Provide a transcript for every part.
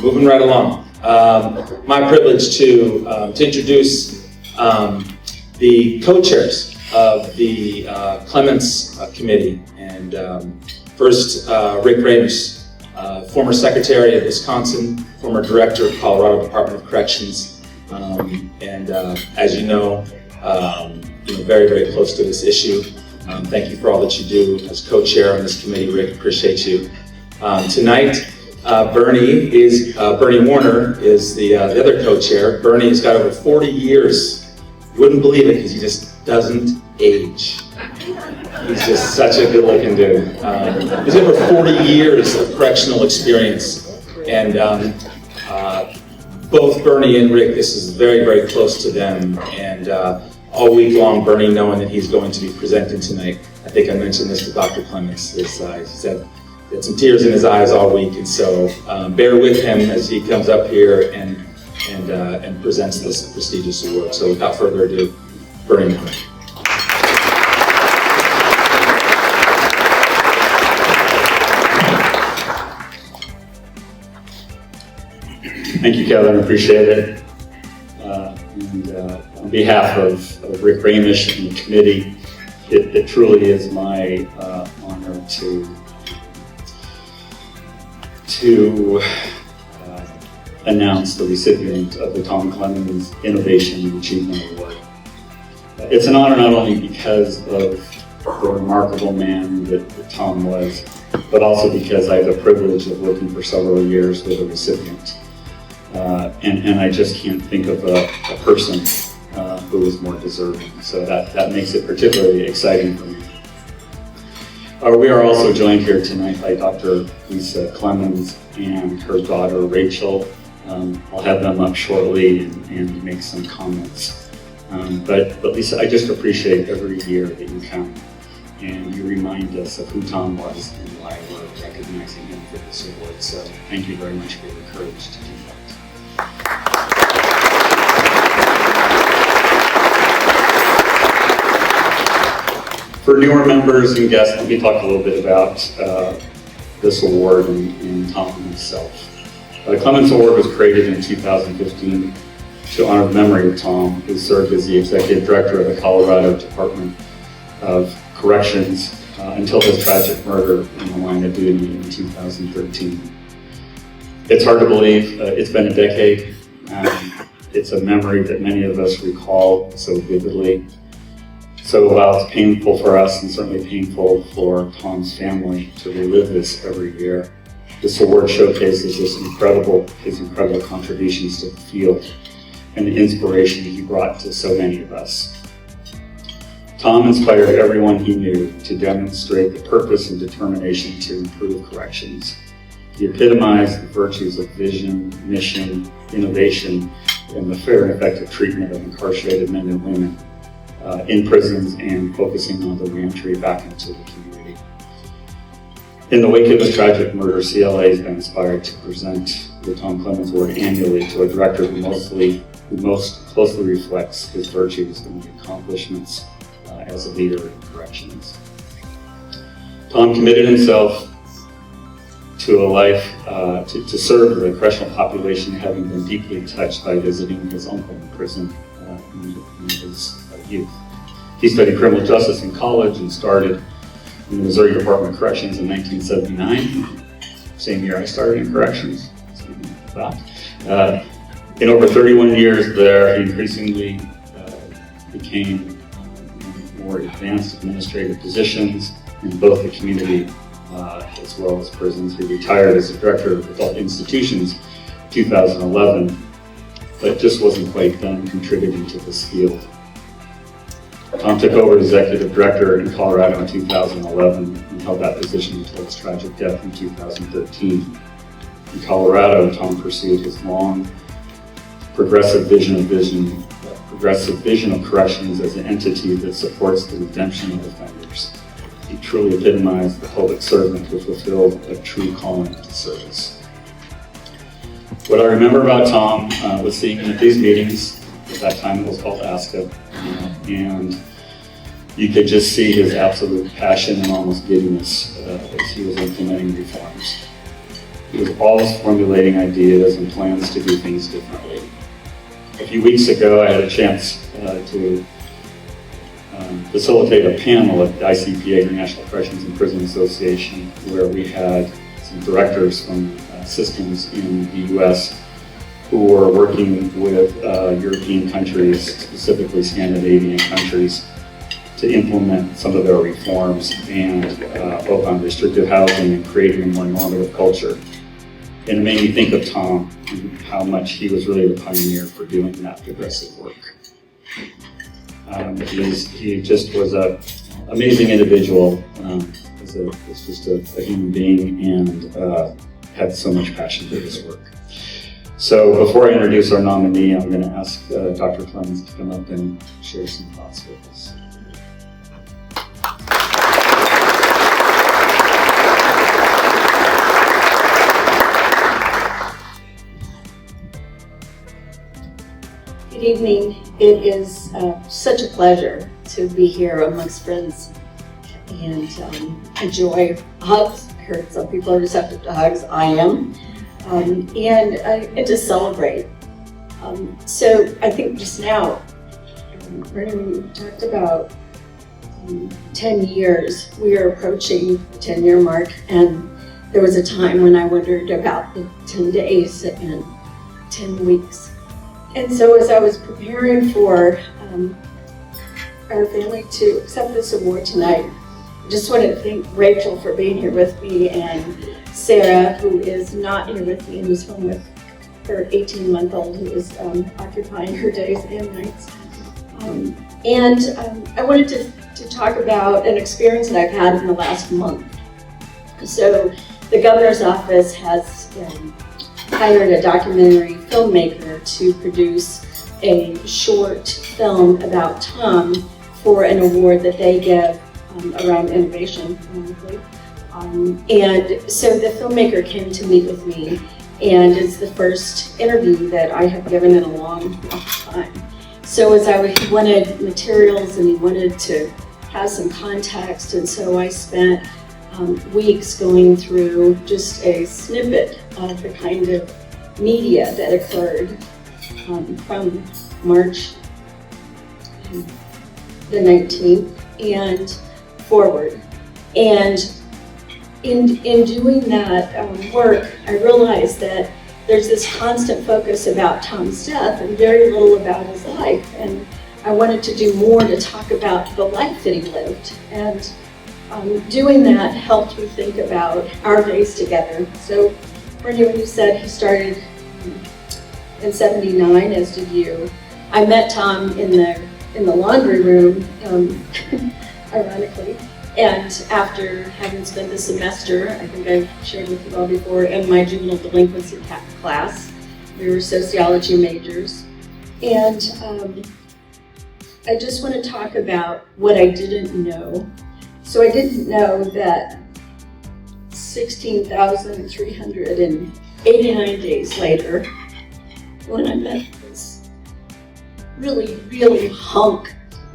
moving right along. My privilege to introduce the co-chairs of the Clements Committee. And first, Rick Ramers, former Secretary of Wisconsin, former Director of Colorado Department of Corrections, and as you know, very, very close to this issue. Thank you for all that you do as co-chair on this committee, Rick. Appreciate you. Tonight, Bernie Warner is the other co-chair. Bernie's got over 40 years. You wouldn't believe it because he just doesn't age. He's just such a good-looking dude. He's over 40 years of correctional experience, and both Bernie and Rick, this is very, very close to them. And all week long, Bernie, knowing that he's going to be presenting tonight, I think I mentioned this to Dr. Clements. He said he had some tears in his eyes all week, and so bear with him as he comes up here and presents this prestigious award. So without further ado, Bernie. Thank you, Kevin. Appreciate it. On behalf of Rick Ramish and the committee, it truly is my honor to announce the recipient of the Tom Clements Innovation and Achievement Award. It's an honor not only because of the remarkable man that Tom was, but also because I have the privilege of working for several years with a recipient. And I just can't think of a person who is more deserving. So that makes it particularly exciting for me. We are also joined here tonight by Dr. Lisa Clements and her daughter Rachel. I'll have them up shortly and make some comments. But Lisa, I just appreciate every year that you come and you remind us of who Tom was and why we're recognizing him for this award. So thank you very much for your courage to do that. For newer members and guests, let me talk a little bit about this award and Tom himself. The Clements Award was created in 2015 to honor the memory of Tom, who served as the Executive Director of the Colorado Department of Corrections until his tragic murder in the line of duty in 2013. It's hard to believe, it's been a decade. It's a memory that many of us recall so vividly. So while it's painful for us and certainly painful for Tom's family to relive this every year, this award showcases his incredible contributions to the field and the inspiration he brought to so many of us. Tom inspired everyone he knew to demonstrate the purpose and determination to improve corrections. He epitomized the virtues of vision, mission, innovation, and the fair and effective treatment of incarcerated men and women in prisons and focusing on the reentry back into the community. In the wake of his tragic murder, CLA has been inspired to present the Tom Clements Award annually to a director who most closely reflects his virtues and accomplishments as a leader in corrections. Tom committed himself to a life to serve the correctional population, having been deeply touched by visiting his uncle in prison in his youth. He studied criminal justice in college and started in the Missouri Department of Corrections in 1979, same year I started in corrections. In over 31 years there, he increasingly became more advanced administrative positions in both the community as well as prisons. He retired as the director of adult institutions in 2011, but just wasn't quite done contributing to this field. Tom took over as executive director in Colorado in 2011 and held that position until his tragic death in 2013. In Colorado, Tom pursued his long, progressive vision of corrections as an entity that supports the redemption of offenders. He truly epitomized the public servant who fulfilled a true calling to service. What I remember about Tom was seeing him at these meetings. At that time it was called ASCA, and you could just see his absolute passion and almost giddiness as he was implementing reforms. He was always formulating ideas and plans to do things differently. A few weeks ago, I had a chance to facilitate a panel at the ICPA, International Corrections and Prison Association, where we had some directors from systems in the US who were working with European countries, specifically Scandinavian countries, to implement some of their reforms and both on restrictive housing and creating a more normative culture. And it made me think of Tom and how much he was really the pioneer for doing that progressive work. He just was an amazing individual, was just a human being, and had so much passion for his work. So before I introduce our nominee, I'm going to ask Dr. Clements to come up and share some thoughts with us. Good evening. It is such a pleasure to be here amongst friends and enjoy hugs. I heard some people are receptive to hugs. I am. And to celebrate. So I think just now, we talked about 10 years. We are approaching the 10-year mark, and there was a time when I wondered about the 10 days and 10 weeks. And so as I was preparing for our family to accept this award tonight, I just want to thank Rachel for being here with me, and Sarah, who is not here with me and who's home with her 18-month-old who is occupying her days and nights. I wanted to talk about an experience that I've had in the last month. So the governor's office has hired a documentary filmmaker to produce a short film about Tom for an award that they give around innovation, ironically. And so the filmmaker came to meet with me, and it's the first interview that I have given in a long time. So as he wanted materials and he wanted to have some context, and so I spent weeks going through just a snippet of the kind of media that occurred from March the 19th and forward. And in doing that work, I realized that there's this constant focus about Tom's death and very little about his life. And I wanted to do more to talk about the life that he lived. And doing that helped me think about our days together. So, Bernie, when you said he started in '79, as did you, I met Tom in the laundry room, ironically. And after having spent the semester, I think I've shared with you all before, in my juvenile delinquency class, we were sociology majors. And I just want to talk about what I didn't know. So I didn't know that 16,389 days later, when I met this really hunk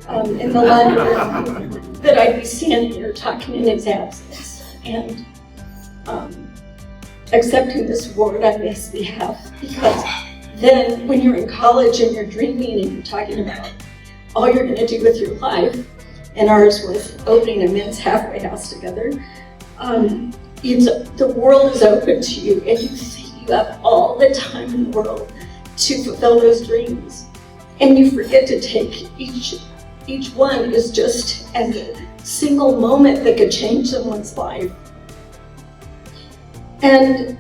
in the laundry room, that I'd be standing here talking in his absence and accepting this award on his behalf. Because then when you're in college and you're dreaming and you're talking about all you're going to do with your life, and ours was opening a men's halfway house together, the world is open to you, and you think you have all the time in the world to fulfill those dreams. And you forget to take each one is just as a single moment that could change someone's life. And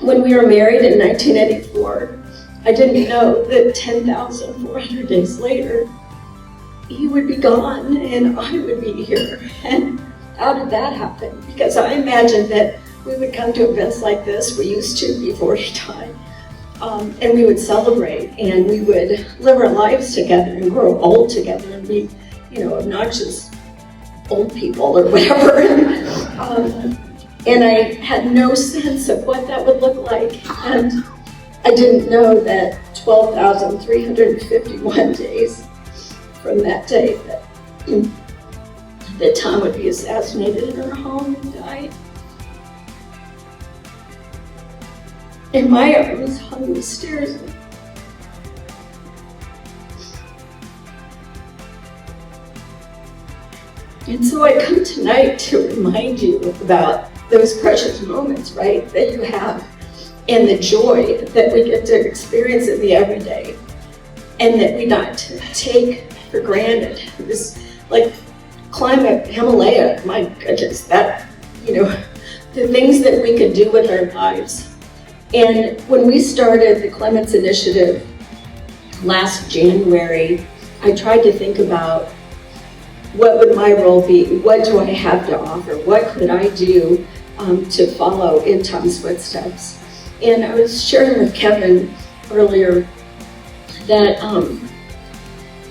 when we were married in 1984, I didn't know that 10,400 days later, he would be gone and I would be here. And how did that happen? Because I imagined that we would come to events like this, we used to before he died, and we would celebrate and we would live our lives together and grow old together and be, obnoxious old people or whatever. And I had no sense of what that would look like. And I didn't know that 12,351 days from that day that Tom would be assassinated in our home and died. and my arms hung the stairs. And so I come tonight to remind you about those precious moments, right, that you have, and the joy that we get to experience in the everyday, and that we not take for granted. This, like, climate, Himalaya, my goodness, that, the things that we could do with our lives. And when we started the Clements Initiative last January, I tried to think about what would my role be? What do I have to offer? What could I do to follow in Tom's footsteps? And I was sharing with Kevin earlier that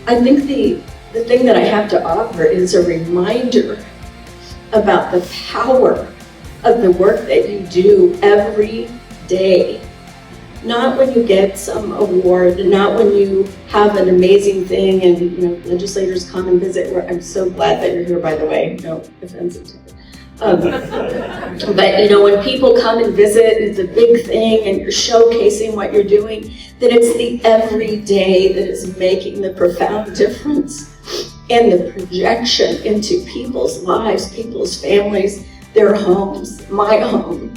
I think the thing that I have to offer is a reminder about the power of the work that you do every day. Not when you get some award, not when you have an amazing thing and legislators come and visit. I'm so glad that you're here, by the way. No offense intended. But when people come and visit, it's a big thing and you're showcasing what you're doing, that it's the everyday that is making the profound difference and the projection into people's lives, people's families, their homes, my home.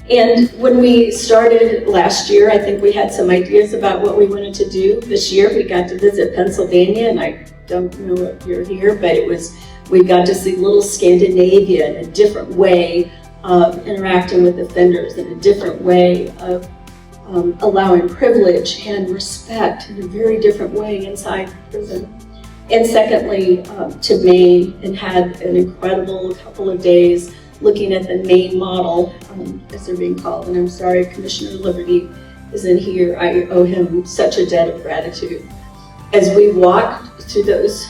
And when we started last year, I think we had some ideas about what we wanted to do. This year we got to visit Pennsylvania, and I don't know if you're here, but we got to see little Scandinavia in a different way of interacting with offenders, in a different way of allowing privilege and respect in a very different way inside prison. And secondly, to Maine, and had an incredible couple of days looking at the Maine model, as they're being called. And I'm sorry, Commissioner Liberty isn't here. I owe him such a debt of gratitude. As we walked through those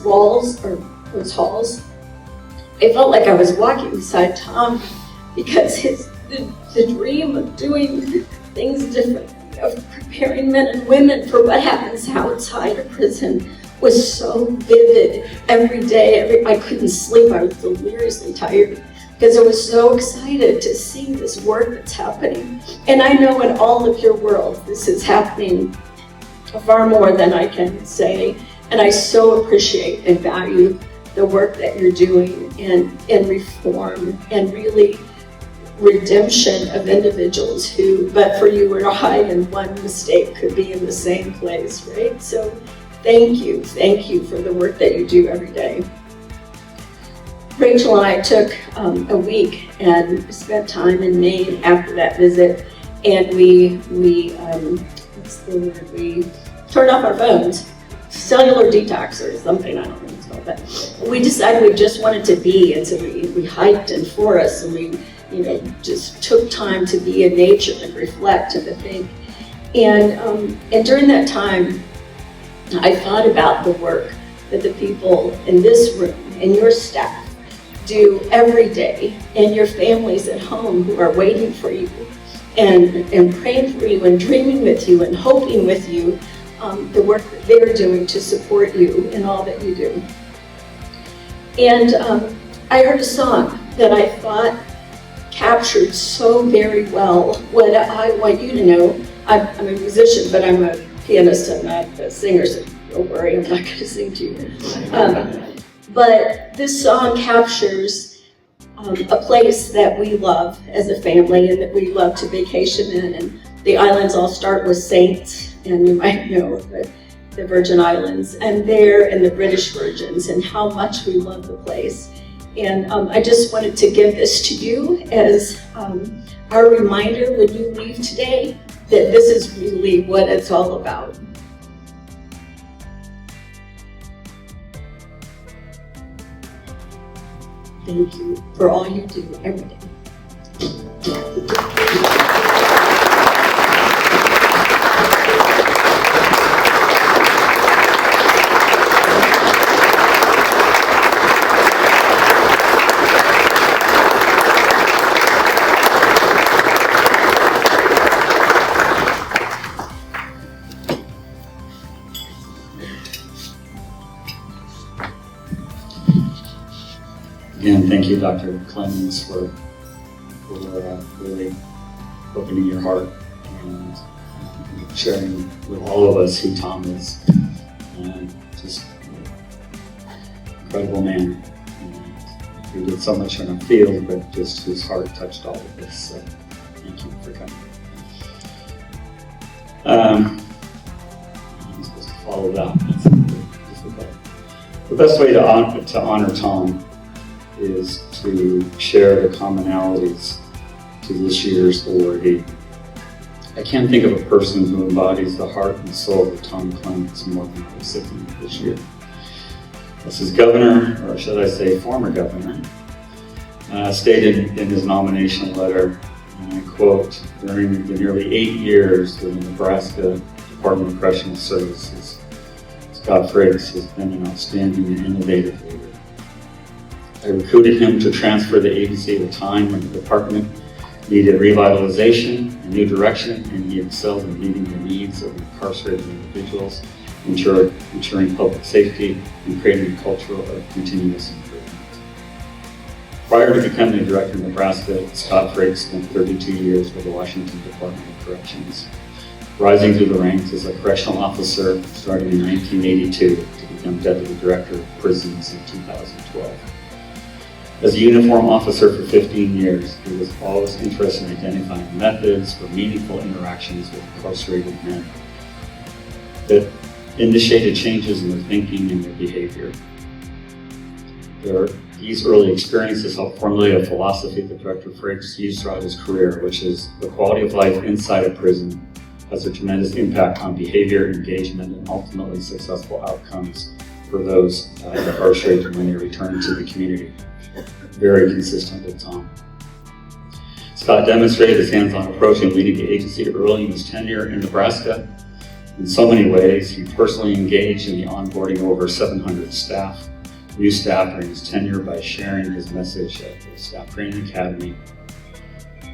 walls, or those halls, I felt like I was walking beside Tom, because the dream of doing things differently, of preparing men and women for what happens outside of prison, was so vivid every day. I couldn't sleep. I was deliriously tired because I was so excited to see this work that's happening. And I know in all of your world, this is happening far more than I can say. And I so appreciate and value the work that you're doing in reform and really redemption of individuals who, but for you or I, in one mistake could be in the same place, right? So thank you for the work that you do every day. Rachel and I took a week and spent time in Maine after that visit, and we turned off our phones, cellular detox or something, I don't know what it's called, but we decided we just wanted to be, and so we hiked in forests, and we just took time to be in nature and reflect and to think. And during that time, I thought about the work that the people in this room and your staff do every day, and your families at home who are waiting for you and praying for you and dreaming with you and hoping with you, the work that they're doing to support you in all that you do. And I heard a song that I thought captured so very well what I want you to know. I'm a musician, but I'm a pianist, I'm not a singer, so don't worry, I'm not going to sing to you. But this song captures a place that we love as a family and that we love to vacation in. And the islands all start with Saints, and you might know the Virgin Islands, and there and the British Virgins, and how much we love the place. And I just wanted to give this to you as our reminder when you leave today that this is really what it's all about. Thank you for all you do every day. Again, thank you, Dr. Clements, for for really opening your heart and sharing with all of us who Tom is. Just an incredible man. And he did so much in our field, but just his heart touched all of us. So thank you for coming. I'm supposed to follow that. That's difficult. The best way to honor Tom is to share the commonalities to this year's awardee. I can't think of a person who embodies the heart and soul of Tom Clements more than the recipient this year. As his governor, or should I say former governor, stated in his nomination letter, and I quote, "During the nearly 8 years with the Nebraska Department of Correctional Services, Scott Frakes has been an outstanding and innovative leader. I recruited him to transfer the agency at a time when the department needed revitalization and new direction, and he excelled in meeting the needs of incarcerated individuals, ensuring public safety, and creating a culture of continuous improvement." Prior to becoming the director of Nebraska, Scott Frakes spent 32 years with the Washington Department of Corrections, rising through the ranks as a correctional officer starting in 1982 to become deputy director of prisons in 2012. As a uniform officer for 15 years, he was always interested in identifying methods for meaningful interactions with incarcerated men that initiated changes in their thinking and their behavior. These early experiences helped formulate a philosophy that Director Frakes used throughout his career, which is the quality of life inside a prison has a tremendous impact on behavior, engagement, and ultimately successful outcomes for those incarcerated when they return to the community. Very consistent with Tom. Scott demonstrated his hands-on approach in leading the agency early in his tenure in Nebraska. In so many ways, he personally engaged in the onboarding of over 700 new staff during his tenure by sharing his message at the Staff Training Academy.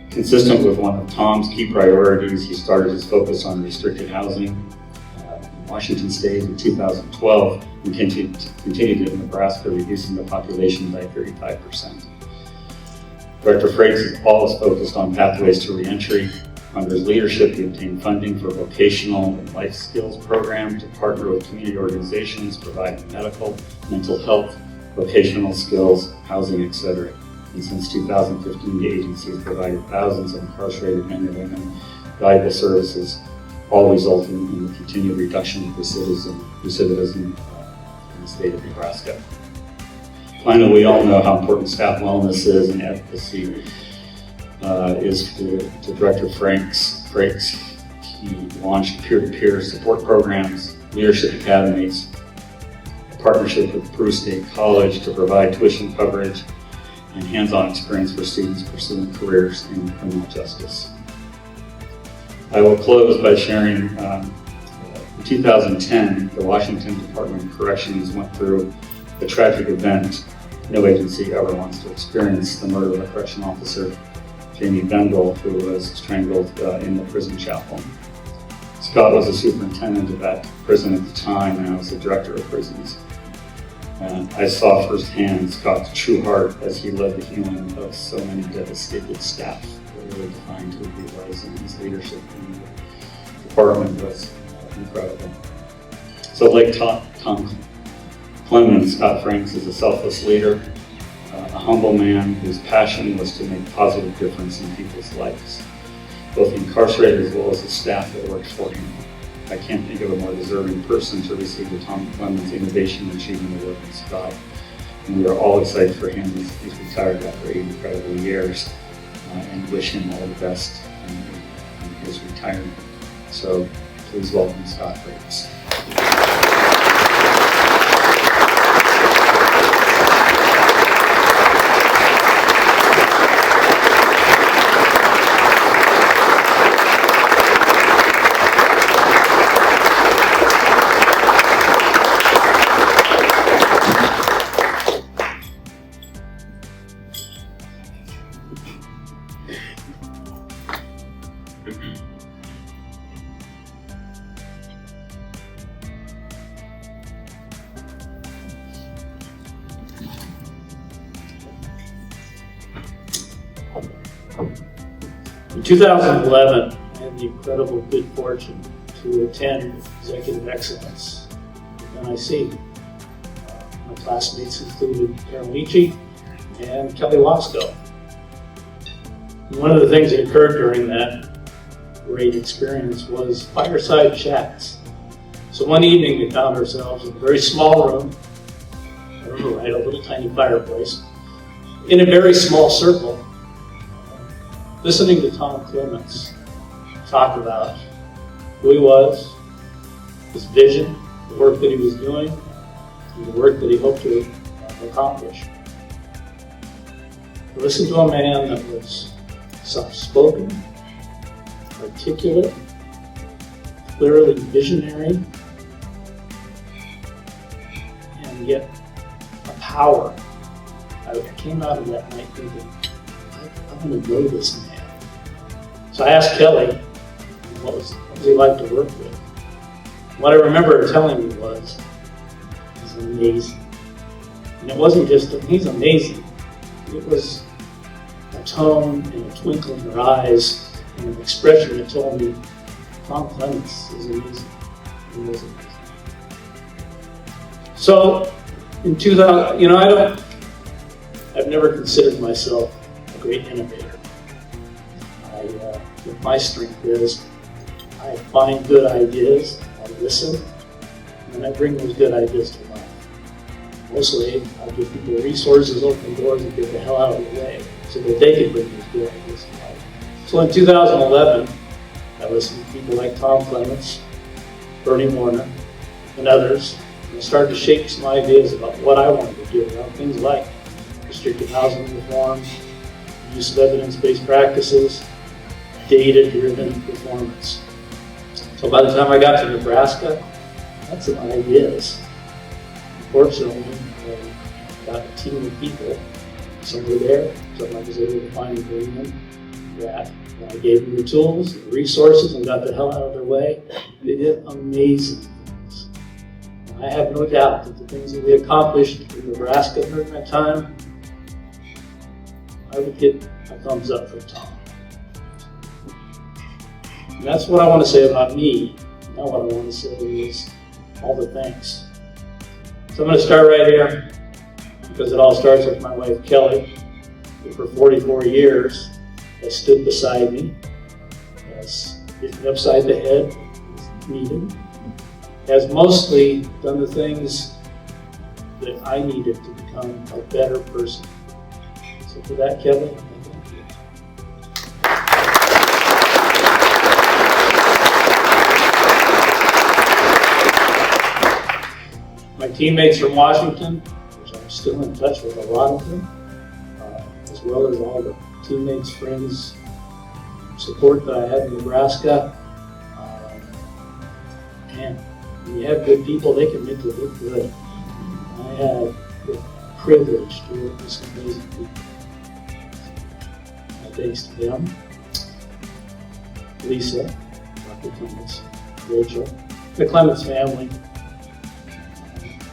Consistent with one of Tom's key priorities, he started his focus on restricted housing in Washington State in 2012 and continued in Nebraska, reducing the population by 35%. Director Frakes is always focused on pathways to reentry. Under his leadership, he obtained funding for a vocational and life skills program to partner with community organizations providing medical, mental health, vocational skills, housing, etc. And since 2015, the agency has provided thousands of incarcerated men and women valuable services, all resulting in the continued reduction of recidivism in the state of Nebraska. Finally, we all know how important staff wellness is and advocacy is to Director Frakes. He launched peer-to-peer support programs, leadership academies, a partnership with Peru State College to provide tuition coverage and hands-on experience for students pursuing careers in criminal justice. I will close by sharing in 2010, the Washington Department of Corrections went through a tragic event no agency ever wants to experience, the murder of a correctional officer, Jamie Bendel, who was strangled in the prison chapel. Scott was a superintendent of that prison at the time, and I was the director of prisons. I saw firsthand Scott's true heart as he led the healing of so many devastated staff. It really defined who he was, and his leadership in the department was incredible. So like Tom Clements, Scott Frakes is a selfless leader, a humble man whose passion was to make a positive difference in people's lives, both incarcerated as well as the staff that worked for him. I can't think of a more deserving person to receive the Tom Clements Innovation Achievement Award from Scott. And we are all excited for him as he's retired after 8 incredible years and wish him all the best in his retirement. So please welcome Scott Frakes. In 2011, I had the incredible good fortune to attend Executive Excellence at NIC. My classmates included Carol Michi and Kelly Wasco. And one of the things that occurred during that great experience was fireside chats. So one evening we found ourselves in a very small room, I remember right, a little tiny fireplace, in a very small circle, listening to Tom Clements talk about who he was, his vision, the work that he was doing, and the work that he hoped to accomplish. Listen to a man that was soft-spoken, articulate, clearly visionary, and yet a power. I came out of that night thinking, I'm going to know this man. So I asked Kelly, what was he like to work with? What I remember her telling me was, he's amazing. And it wasn't just, he's amazing. It was a tone and a twinkle in her eyes and an expression that told me, Tom Clements is amazing. He was amazing. So, in 2000, I've never considered myself a great innovator. What my strength is, I find good ideas, I listen, and I bring those good ideas to life. Mostly, I give people resources, open doors, and get the hell out of the way so that they can bring those good ideas to life. So in 2011, I listened to people like Tom Clements, Bernie Warner, and others, and I started to shape some ideas about what I wanted to do around things like restricted housing reform, use of evidence-based practices, data-driven performance. So by the time I got to Nebraska, I had some ideas. Unfortunately, I got a team of people. Some were there, some I was able to find and bring them. That I gave them the tools, the resources, and got the hell out of their way. They did amazing things. I have no doubt that the things that we accomplished in Nebraska during that time, I would get a thumbs up from Tom. And that's what I want to say about me. Now what I want to say is all the thanks. So I'm going to start right here, because it all starts with my wife Kelly, who for 44 years has stood beside me, has hit me upside the head as needed, has mostly done the things that I needed to become a better person. So for that, Kelly, thank you. My teammates from Washington, which I'm still in touch with a lot of them, as well as all the teammates, friends, support that I had in Nebraska. Man, when you have good people, they can make you look good. I had the privilege to work with some amazing people. Thanks to them, Lisa, Dr. Clements, Rachel, the Clements family.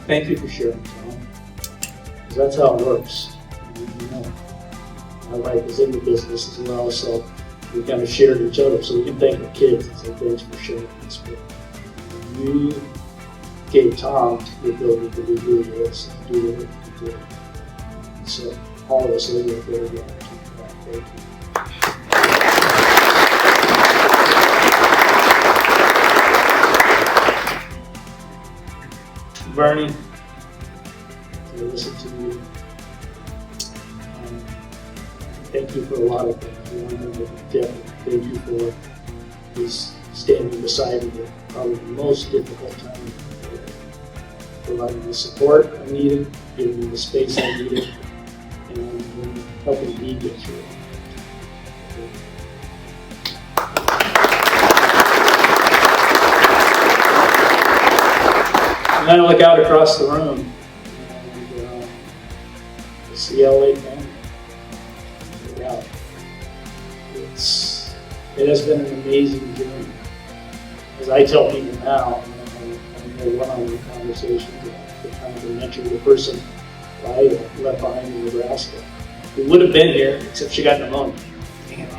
Thank you for sharing, Tom, because that's how it works. You know, my wife is in the business as well, so we kind of shared each other, so we can thank our kids and say thanks for sharing this. But you gave Tom the ability to do this and do what he did. And so all of us are very grateful for that. Thank you. Bernie, to listen to you. Thank you for a lot of things. Thank you for his standing beside me at probably the most difficult time, providing the support I needed, giving me the space I needed, and helping me get through it. And then I look out across the room and I see LA family. Wow. It has been an amazing journey. As I tell people now, in one-on-one conversations, they're trying to mentor the person I left behind in Nebraska, who would have been here, except she got pneumonia. Damn.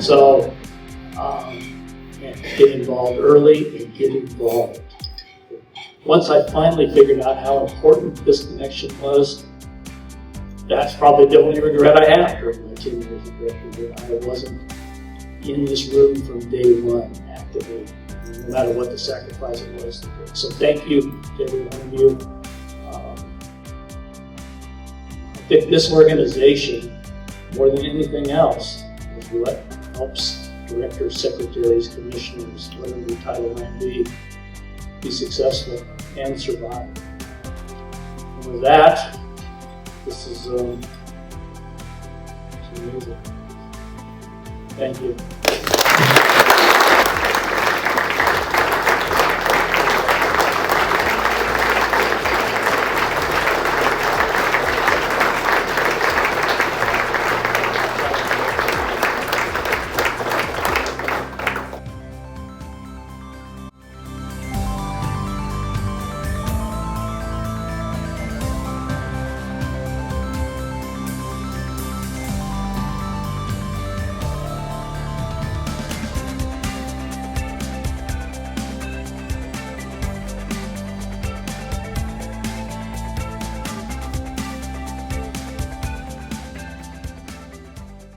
So, get involved early and get involved. Once I finally figured out how important this connection was, that's probably the only regret I have during my 10 years of director, that I wasn't in this room from day one actively, no matter what the sacrifice it was to do. So thank you to every one of you. I think this organization, more than anything else, is what helps directors, secretaries, commissioners, whatever your title might be successful and survive. And with that, this is amazing. Thank you.